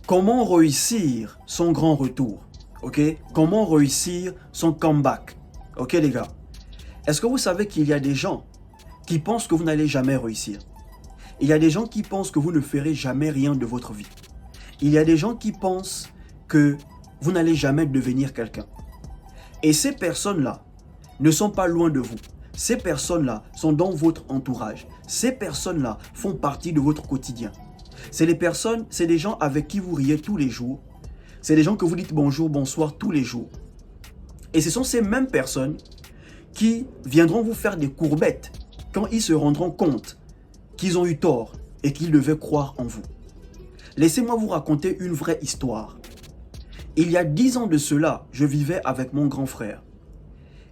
Comment réussir son grand retour? Ok? Comment réussir son comeback? Ok les gars? Est-ce que vous savez qu'il y a des gens qui pensent que vous n'allez jamais réussir? Il y a des gens qui pensent que vous ne ferez jamais rien de votre vie. Il y a des gens qui pensent que vous n'allez jamais devenir quelqu'un. Et ces personnes-là ne sont pas loin de vous. Ces personnes-là sont dans votre entourage. Ces personnes-là font partie de votre quotidien. C'est des gens avec qui vous riez tous les jours. C'est des gens que vous dites bonjour, bonsoir tous les jours. Et ce sont ces mêmes personnes qui viendront vous faire des courbettes quand ils se rendront compte qu'ils ont eu tort et qu'ils devaient croire en vous. Laissez-moi vous raconter une vraie histoire. Il y a 10 ans de cela, je vivais avec mon grand frère.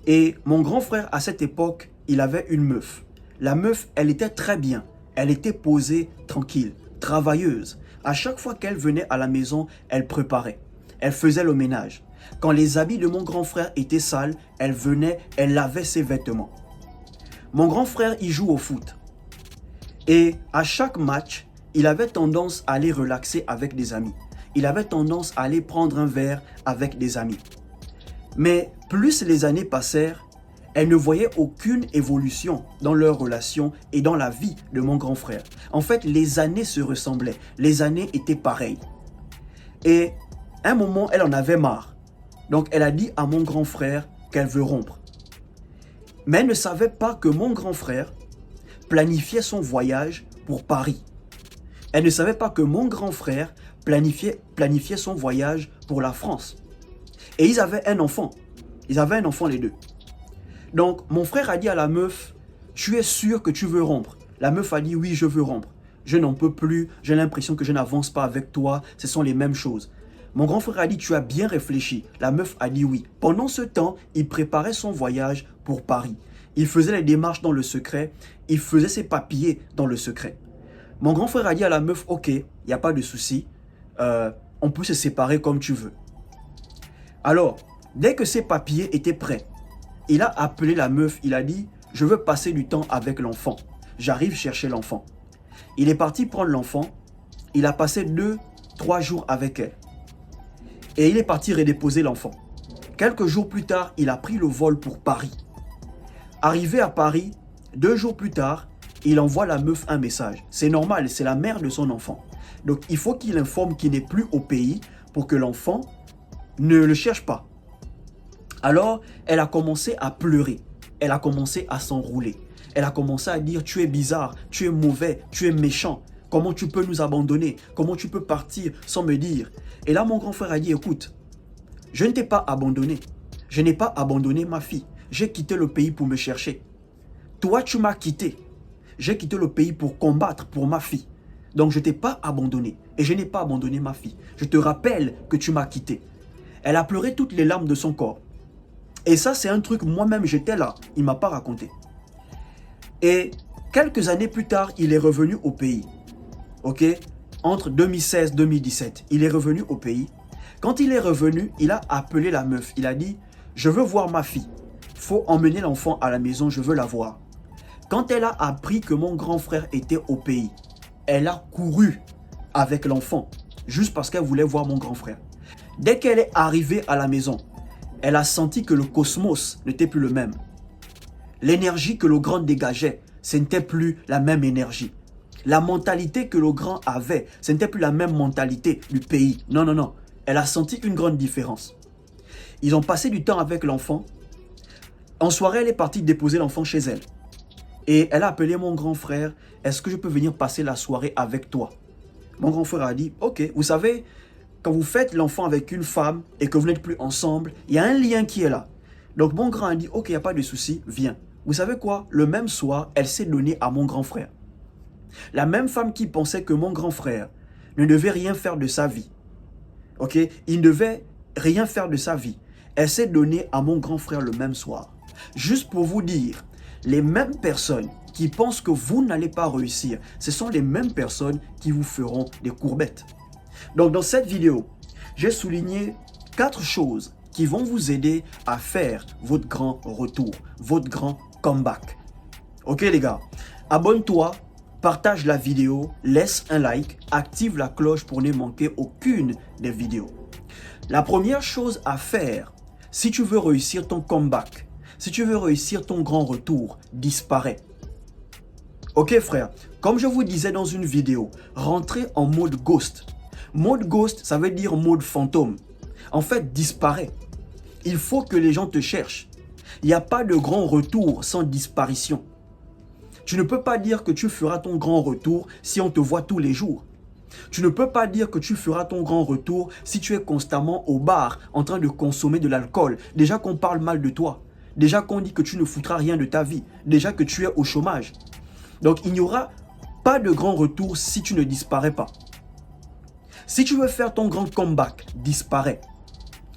Et mon grand frère, à cette époque, il avait une meuf. La meuf, elle était très bien. Elle était posée, tranquille, travailleuse. À chaque fois qu'elle venait à la maison, elle préparait. Elle faisait le ménage. Quand les habits de mon grand frère étaient sales, elle venait, elle lavait ses vêtements. Mon grand frère, il joue au foot. Et à chaque match, il avait tendance à aller relaxer avec des amis. Il avait tendance à aller prendre un verre avec des amis. Mais plus les années passèrent, elle ne voyait aucune évolution dans leur relation et dans la vie de mon grand frère. En fait, les années se ressemblaient. Les années étaient pareilles. Et à un moment, elle en avait marre. Donc, elle a dit à mon grand frère qu'elle veut rompre. Mais elle ne savait pas que mon grand frère planifiait son voyage pour Paris. Elle ne savait pas que mon grand frère planifiait son voyage pour la France. Et ils avaient un enfant. Ils avaient un enfant les deux. Donc, mon frère a dit à la meuf, tu es sûr que tu veux rompre? La meuf a dit, oui, je veux rompre. Je n'en peux plus, j'ai l'impression que je n'avance pas avec toi, ce sont les mêmes choses. Mon grand frère a dit, tu as bien réfléchi. La meuf a dit oui. Pendant ce temps, il préparait son voyage pour Paris. Il faisait les démarches dans le secret, il faisait ses papiers dans le secret. Mon grand frère a dit à la meuf, ok, il n'y a pas de souci, on peut se séparer comme tu veux. Alors, dès que ses papiers étaient prêts, il a appelé la meuf, il a dit, je veux passer du temps avec l'enfant. J'arrive chercher l'enfant. Il est parti prendre l'enfant, il a passé 2-3 jours avec elle. Et il est parti redéposer l'enfant. Quelques jours plus tard, il a pris le vol pour Paris. Arrivé à Paris, 2 jours plus tard, il envoie la meuf un message. C'est normal, c'est la mère de son enfant. Donc il faut qu'il informe qu'il n'est plus au pays pour que l'enfant ne le cherche pas. Alors, elle a commencé à pleurer. Elle a commencé à s'enrouler. Elle a commencé à dire, tu es bizarre, tu es mauvais, tu es méchant. Comment tu peux nous abandonner? Comment tu peux partir sans me dire? Et là, mon grand frère a dit, écoute, je ne t'ai pas abandonné. Je n'ai pas abandonné ma fille. J'ai quitté le pays pour me chercher. Toi, tu m'as quitté. J'ai quitté le pays pour combattre pour ma fille. Donc, je ne t'ai pas abandonné. Et je n'ai pas abandonné ma fille. Je te rappelle que tu m'as quitté. Elle a pleuré toutes les larmes de son corps. Et ça, c'est un truc, moi-même, j'étais là. Il ne m'a pas raconté. Et quelques années plus tard, il est revenu au pays. Ok? Entre 2016 et 2017, il est revenu au pays. Quand il est revenu, il a appelé la meuf. Il a dit, je veux voir ma fille. Il faut emmener l'enfant à la maison, je veux la voir. Quand elle a appris que mon grand frère était au pays, elle a couru avec l'enfant, juste parce qu'elle voulait voir mon grand frère. Dès qu'elle est arrivée à la maison, elle a senti que le cosmos n'était plus le même. L'énergie que le grand dégageait, ce n'était plus la même énergie. La mentalité que le grand avait, ce n'était plus la même mentalité du pays. Non, non, non. Elle a senti une grande différence. Ils ont passé du temps avec l'enfant. En soirée, elle est partie déposer l'enfant chez elle. Et elle a appelé mon grand frère. Est-ce que je peux venir passer la soirée avec toi? Mon grand frère a dit, ok, vous savez, quand vous faites l'enfant avec une femme et que vous n'êtes plus ensemble, il y a un lien qui est là. Donc mon grand a dit, ok, il n'y a pas de souci, viens. Vous savez quoi? Le même soir, elle s'est donnée à mon grand frère. La même femme qui pensait que mon grand frère ne devait rien faire de sa vie. Ok? Il ne devait rien faire de sa vie. Elle s'est donnée à mon grand frère le même soir. Juste pour vous dire, les mêmes personnes qui pensent que vous n'allez pas réussir, ce sont les mêmes personnes qui vous feront des courbettes. Donc dans cette vidéo, j'ai souligné 4 choses qui vont vous aider à faire votre grand retour, votre grand comeback. Ok les gars, abonne-toi, partage la vidéo, laisse un like, active la cloche pour ne manquer aucune des vidéos. La première chose à faire, si tu veux réussir ton comeback, si tu veux réussir ton grand retour, disparaît. Ok frère, comme je vous disais dans une vidéo, rentrez en mode ghost. Mode ghost, ça veut dire mode fantôme. En fait, disparaît. Il faut que les gens te cherchent. Il n'y a pas de grand retour sans disparition. Tu ne peux pas dire que tu feras ton grand retour si on te voit tous les jours. Tu ne peux pas dire que tu feras ton grand retour si tu es constamment au bar en train de consommer de l'alcool. Déjà qu'on parle mal de toi. Déjà qu'on dit que tu ne foutras rien de ta vie. Déjà que tu es au chômage. Donc il n'y aura pas de grand retour si tu ne disparais pas. Si tu veux faire ton grand comeback, disparaît.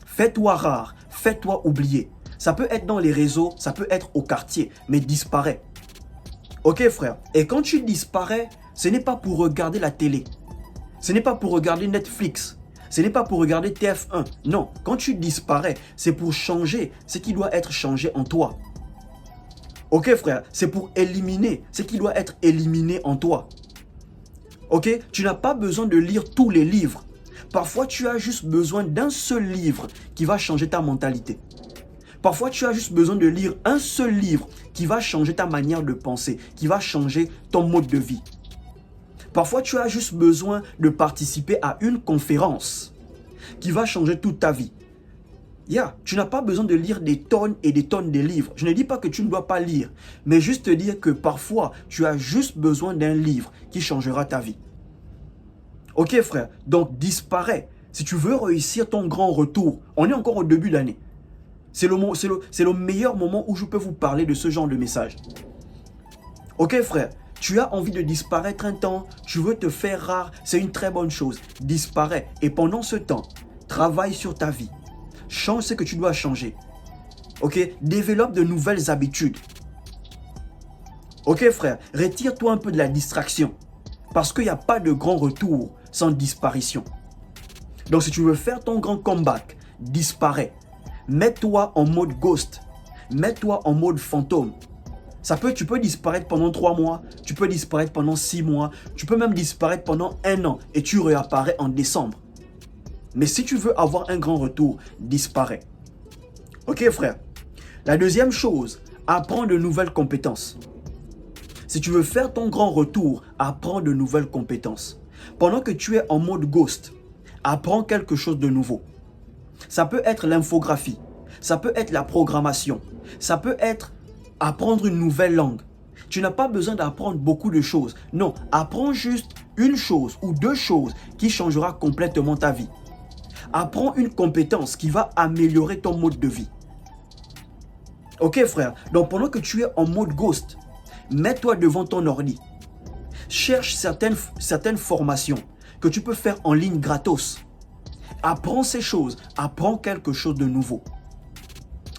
Fais-toi rare, fais-toi oublier. Ça peut être dans les réseaux, ça peut être au quartier, mais disparaît. Ok frère, et quand tu disparais, ce n'est pas pour regarder la télé. Ce n'est pas pour regarder Netflix. Ce n'est pas pour regarder TF1. Non, quand tu disparais, c'est pour changer ce qui doit être changé en toi. Ok frère, c'est pour éliminer ce qui doit être éliminé en toi. Ok, tu n'as pas besoin de lire tous les livres. Parfois, tu as juste besoin d'un seul livre qui va changer ta mentalité. Parfois, tu as juste besoin de lire un seul livre qui va changer ta manière de penser, qui va changer ton mode de vie. Parfois, tu as juste besoin de participer à une conférence qui va changer toute ta vie. Tu n'as pas besoin de lire des tonnes et des tonnes de livres. Je ne dis pas que tu ne dois pas lire, mais juste te dire que parfois, tu as juste besoin d'un livre qui changera ta vie. Ok frère, donc disparaît. Si tu veux réussir ton grand retour, on est encore au début d'année. C'est le meilleur moment où je peux vous parler de ce genre de message. Ok frère, tu as envie de disparaître un temps, tu veux te faire rare, c'est une très bonne chose. Disparaît. Et pendant ce temps, travaille sur ta vie. Change ce que tu dois changer. Ok, développe de nouvelles habitudes. Ok frère, retire-toi un peu de la distraction. Parce qu'il n'y a pas de grand retour sans disparition. Donc si tu veux faire ton grand comeback, disparaît. Mets-toi en mode ghost. Mets-toi en mode fantôme. Tu peux disparaître pendant 3 mois, tu peux disparaître pendant 6 mois, tu peux même disparaître pendant 1 an et tu réapparais en décembre. Mais si tu veux avoir un grand retour, disparaît. Ok frère. La deuxième chose, apprends de nouvelles compétences. Si tu veux faire ton grand retour, apprends de nouvelles compétences. Pendant que tu es en mode ghost, apprends quelque chose de nouveau. Ça peut être l'infographie, ça peut être la programmation, ça peut être apprendre une nouvelle langue. Tu n'as pas besoin d'apprendre beaucoup de choses. Non, apprends juste une chose ou 2 choses qui changera complètement ta vie. Apprends une compétence qui va améliorer ton mode de vie. Ok frère, donc pendant que tu es en mode ghost, mets-toi devant ton ordi. Cherche certaines formations que tu peux faire en ligne gratos. Apprends ces choses, apprends quelque chose de nouveau.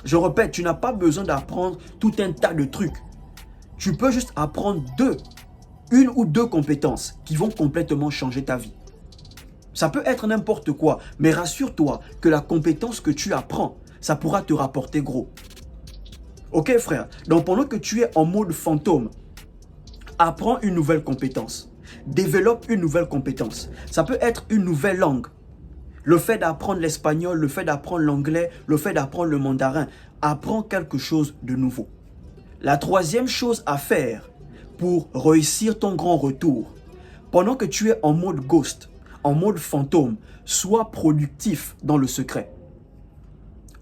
Je répète, tu n'as pas besoin d'apprendre tout un tas de trucs. Tu peux juste apprendre 1 ou 2 compétences qui vont complètement changer ta vie. Ça peut être n'importe quoi, mais rassure-toi que la compétence que tu apprends, ça pourra te rapporter gros. Ok frère, donc pendant que tu es en mode fantôme, apprends une nouvelle compétence. Développe une nouvelle compétence. Ça peut être une nouvelle langue. Le fait d'apprendre l'espagnol, le fait d'apprendre l'anglais, le fait d'apprendre le mandarin. Apprends quelque chose de nouveau. La troisième chose à faire pour réussir ton grand retour, pendant que tu es en mode ghost, en mode fantôme, sois productif dans le secret.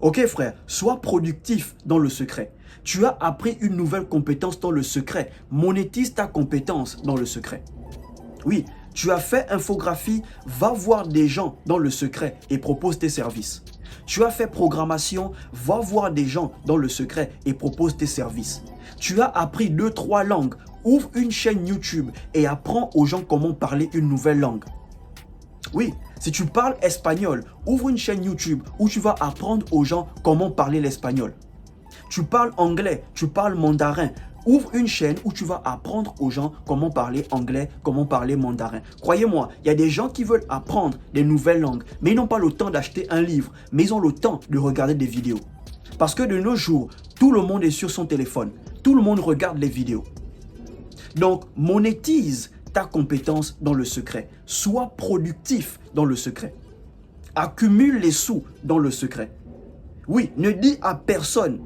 Ok frère, sois productif dans le secret. Tu as appris une nouvelle compétence dans le secret. Monétise ta compétence dans le secret. Oui, tu as fait infographie, va voir des gens dans le secret et propose tes services. Tu as fait programmation, va voir des gens dans le secret et propose tes services. Tu as appris 2-3 langues, ouvre une chaîne YouTube et apprends aux gens comment parler une nouvelle langue. Oui, si tu parles espagnol, ouvre une chaîne YouTube où tu vas apprendre aux gens comment parler l'espagnol. Tu parles anglais, tu parles mandarin, ouvre une chaîne où tu vas apprendre aux gens comment parler anglais, comment parler mandarin. Croyez-moi, il y a des gens qui veulent apprendre des nouvelles langues, mais ils n'ont pas le temps d'acheter un livre, mais ils ont le temps de regarder des vidéos. Parce que de nos jours, tout le monde est sur son téléphone, tout le monde regarde les vidéos. Donc, monétise ta compétence dans le secret. Sois productif dans le secret. Accumule les sous dans le secret. Oui, ne dis à personne,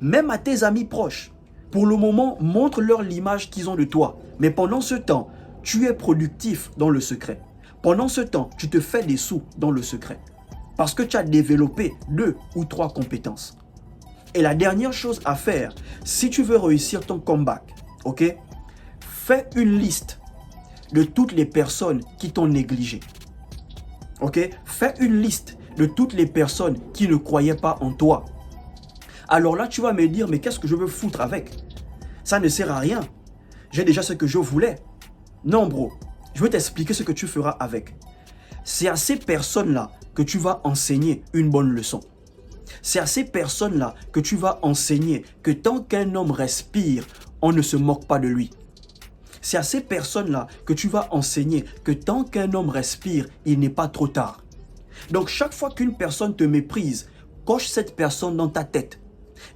même à tes amis proches. Pour le moment, montre-leur l'image qu'ils ont de toi. Mais pendant ce temps, tu es productif dans le secret. Pendant ce temps, tu te fais des sous dans le secret. Parce que tu as développé 2 ou 3 compétences. Et la dernière chose à faire, si tu veux réussir ton comeback, ok, fais une liste de toutes les personnes qui t'ont négligé. Ok, fais une liste de toutes les personnes qui ne croyaient pas en toi. Alors là, tu vas me dire, mais qu'est-ce que je veux foutre avec? Ça ne sert à rien. J'ai déjà ce que je voulais. Non, bro, je vais t'expliquer ce que tu feras avec. C'est à ces personnes-là que tu vas enseigner une bonne leçon. C'est à ces personnes-là que tu vas enseigner que tant qu'un homme respire, on ne se moque pas de lui. C'est à ces personnes-là que tu vas enseigner que tant qu'un homme respire, il n'est pas trop tard. Donc chaque fois qu'une personne te méprise, coche cette personne dans ta tête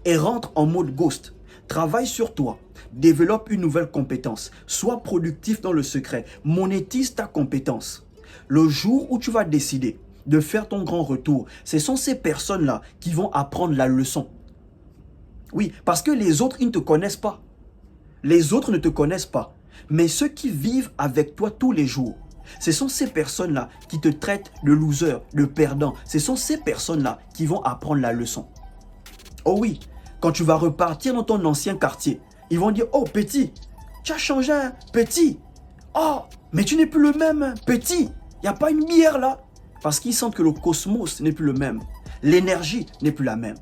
et rentre en mode ghost. Travaille sur toi, développe une nouvelle compétence, sois productif dans le secret, monétise ta compétence. Le jour où tu vas décider de faire ton grand retour, ce sont ces personnes-là qui vont apprendre la leçon. Oui, parce que les autres, ils ne te connaissent pas. Les autres ne te connaissent pas. Mais ceux qui vivent avec toi tous les jours, ce sont ces personnes-là qui te traitent de loser, de perdant. Ce sont ces personnes-là qui vont apprendre la leçon. Oh oui, quand tu vas repartir dans ton ancien quartier, ils vont dire « Oh, petit, tu as changé, hein, petit. Oh, mais tu n'es plus le même, hein, petit. Il n'y a pas une bière là. » Parce qu'ils sentent que le cosmos n'est plus le même. L'énergie n'est plus la même.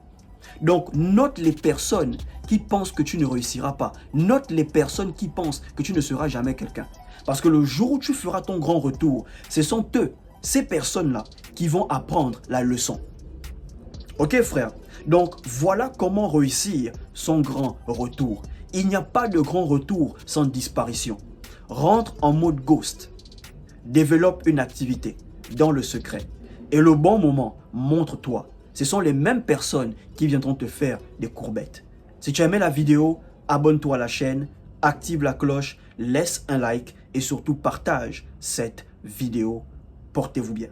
Donc, note les personnes qui pensent que tu ne réussiras pas. Note les personnes qui pensent que tu ne seras jamais quelqu'un. Parce que le jour où tu feras ton grand retour, ce sont eux, ces personnes-là, qui vont apprendre la leçon. Ok, frère? Donc, voilà comment réussir son grand retour. Il n'y a pas de grand retour sans disparition. Rentre en mode ghost. Développe une activité dans le secret. Et le bon moment, montre-toi. Ce sont les mêmes personnes qui viendront te faire des courbettes. Si tu as aimé la vidéo, abonne-toi à la chaîne, active la cloche, laisse un like et surtout partage cette vidéo. Portez-vous bien.